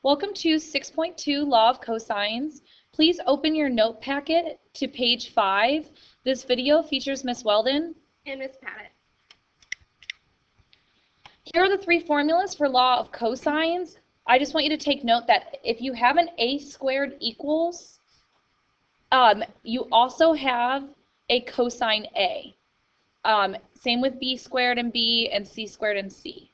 Welcome to 6.2 Law of Cosines. Please open your note packet to page 5. This video features Ms. Weldon and Ms. Paddock. Here are the 3 formulas for law of cosines. I just want you to take note that if you have an a squared equals, you also have a cosine a. Same with b squared and b and c squared and c.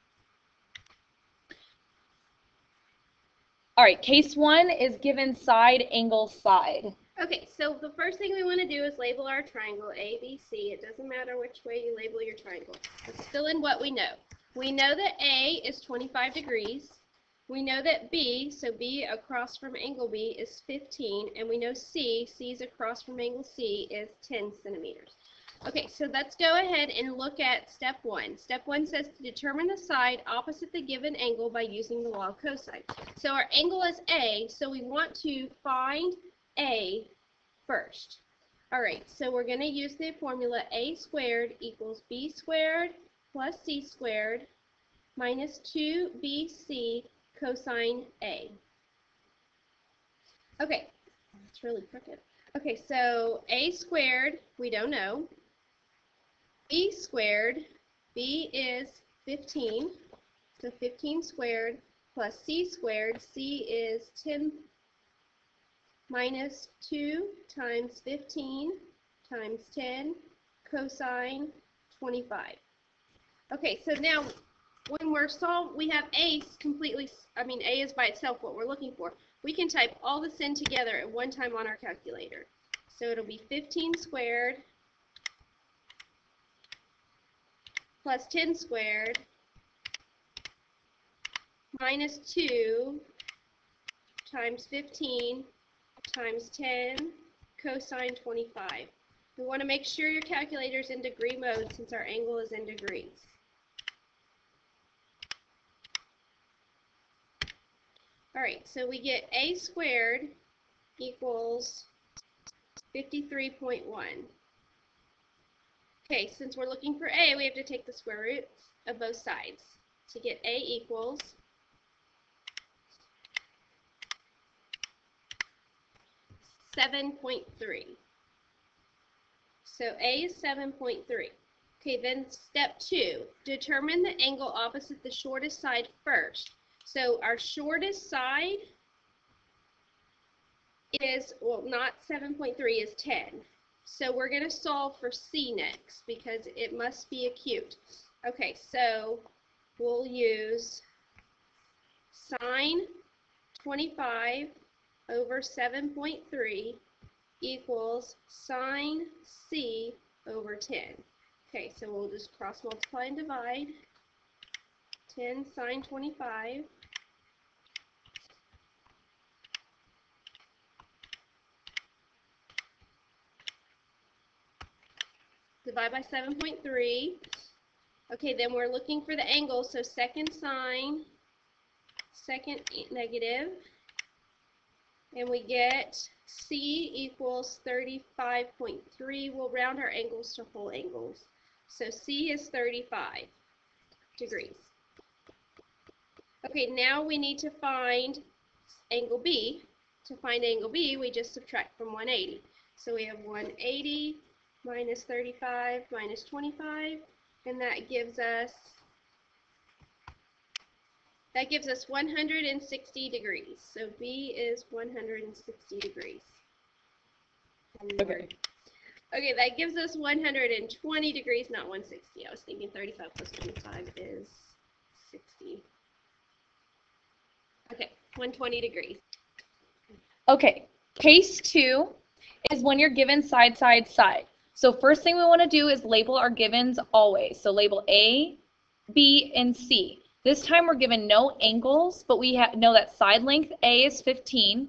All right, case 1 is given side, angle, side. Okay, so the first thing we want to do is label our triangle A, B, C. It doesn't matter which way you label your triangle. Let's fill in what we know. We know that A is 25 degrees. We know that B, so B across from angle B is 15, and we know C is across from angle C is 10 centimeters. Okay, so let's go ahead and look at step 1. Step 1 says to determine the side opposite the given angle by using the law of cosine. So our angle is A, so we want to find A first. All right, so we're going to use the formula A squared equals B squared plus C squared minus 2BC cosine A. Okay, that's really crooked. Okay, so A squared, we don't know. B squared, B is 15, so 15 squared plus C squared, C is 10 minus 2 times 15 times 10 cosine 25. Okay, so now when we're solved, we have A completely, A is by itself what we're looking for. We can type all this in together at one time on our calculator. So it'll be 15 squared plus 10 squared minus 2 times 15 times 10 cosine 25. We want to make sure your calculator is in degree mode since our angle is in degrees. Alright, so we get A squared equals 53.1. Okay, since we're looking for A, we have to take the square roots of both sides to get A equals 7.3. So A is 7.3. Okay, then step 2, determine the angle opposite the shortest side first. So our shortest side is, well, not 7.3, is 10. So we're going to solve for C next because it must be acute. Okay, so we'll use sine 25 over 7.3 equals sine C over 10. Okay, so we'll just cross multiply and divide. 10 sine 25 divide by 7.3. Okay, then we're looking for the angle, so second sine, second negative, and we get C equals 35.3. We'll round our angles to whole angles. So C is 35 degrees. Okay, now we need to find angle B. To find angle B, we just subtract from 180. So we have 180 minus 35 minus 25, and that gives us 160 degrees. So B is 160 degrees. Okay. Okay, that gives us 120 degrees, not 160. I was thinking 35 plus 25 is 60. Okay, 120 degrees. Okay, case 2 is when you're given side, side, side. So first thing we want to do is label our givens always. So label A, B, and C. This time we're given no angles, but we know that side length A is 15,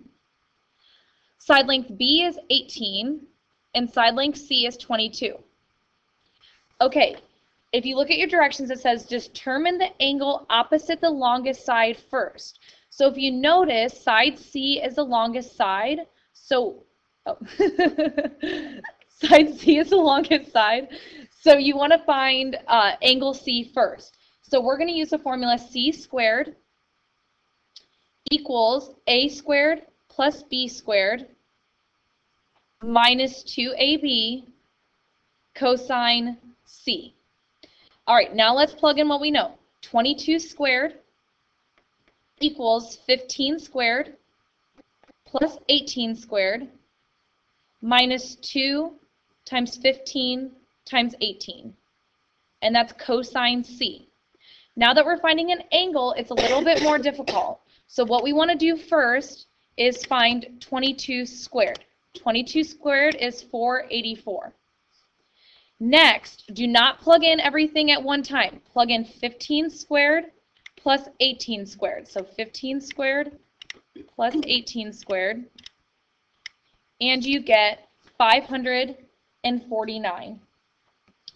side length B is 18, and side length C is 22. Okay, if you look at your directions, it says determine the angle opposite the longest side first. So if you notice, side C is the longest side, so side C is the longest side, so you want to find angle C first. So we're going to use the formula C squared equals a squared plus b squared minus 2ab cosine c. All right, now let's plug in what we know. 22 squared equals 15 squared plus 18 squared minus 2 times 15 times 18. And that's cosine c. Now that we're finding an angle, it's a little bit more difficult. So what we want to do first is find 22 squared. 22 squared is 484. Next, do not plug in everything at one time. Plug in 15 squared plus 18 squared. So 15 squared plus 18 squared. And you get 549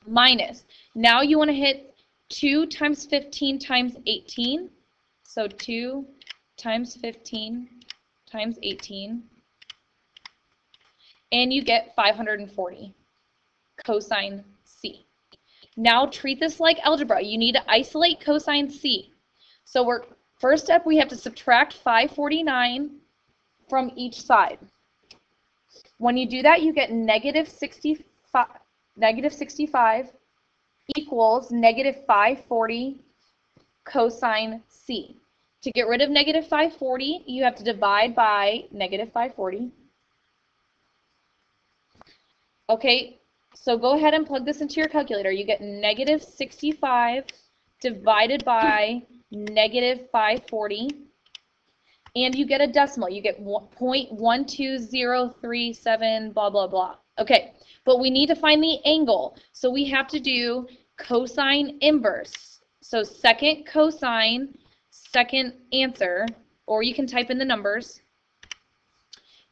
minus. Now you want to hit 2 times 15 times 18. So 2 times 15 times 18. And you get 540 cosine c. Now treat this like algebra. You need to isolate cosine c. So first step, we have to subtract 549 from each side. When you do that, you get negative 65 equals negative 540 cosine c. To get rid of negative 540, you have to divide by negative 540. Okay, so go ahead and plug this into your calculator. You get negative 65 divided by negative 540, and you get a decimal. You get 0.12037, blah, blah, blah. Okay, but we need to find the angle, so we have to do cosine inverse. So second cosine, second answer, or you can type in the numbers,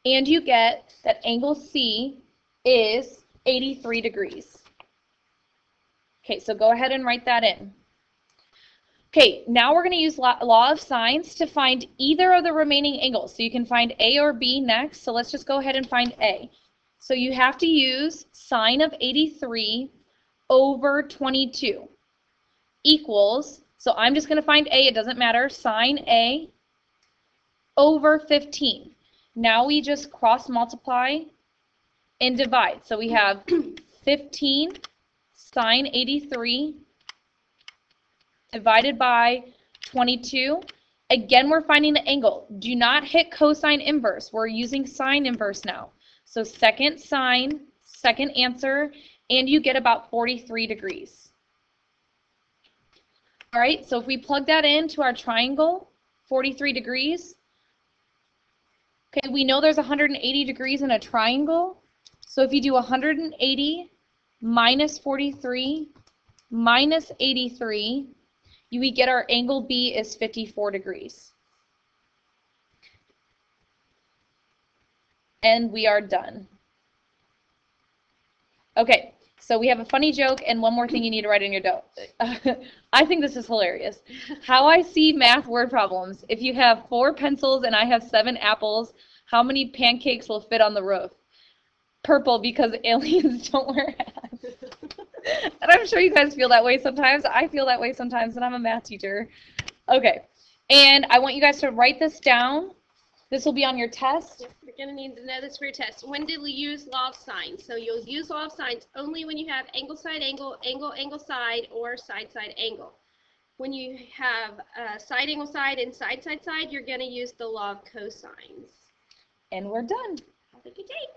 and you get that angle C is 83 degrees. Okay, so go ahead and write that in. Okay, now we're going to use law of sines to find either of the remaining angles. So you can find A or B next, so let's just go ahead and find A. So you have to use sine of 83 over 22 equals, so I'm just going to find A, it doesn't matter, sine A over 15. Now we just cross multiply and divide. So we have 15 sine 83 divided by 22. Again, we're finding the angle. Do not hit cosine inverse. We're using sine inverse now. So second sine, second answer, and you get about 43 degrees. All right, so if we plug that into our triangle, 43 degrees, okay, we know there's 180 degrees in a triangle. So if you do 180 minus 43 minus 83, we get our angle B is 54 degrees. And we are done. Okay, so we have a funny joke and one more thing you need to write in your note. I think this is hilarious. How I see math word problems. If you have 4 pencils and I have 7 apples, how many pancakes will fit on the roof? Purple, because aliens don't wear hats. And I'm sure you guys feel that way sometimes. I feel that way sometimes, and I'm a math teacher. Okay, and I want you guys to write this down. This will be on your test. Yep, you're going to need to know this for your test. When did we use law of sines? So you'll use law of sines only when you have angle, side, angle, angle, angle, side, or side, side, angle. When you have side, angle, side, and side, side, side, you're going to use the law of cosines. And we're done. Have a good day.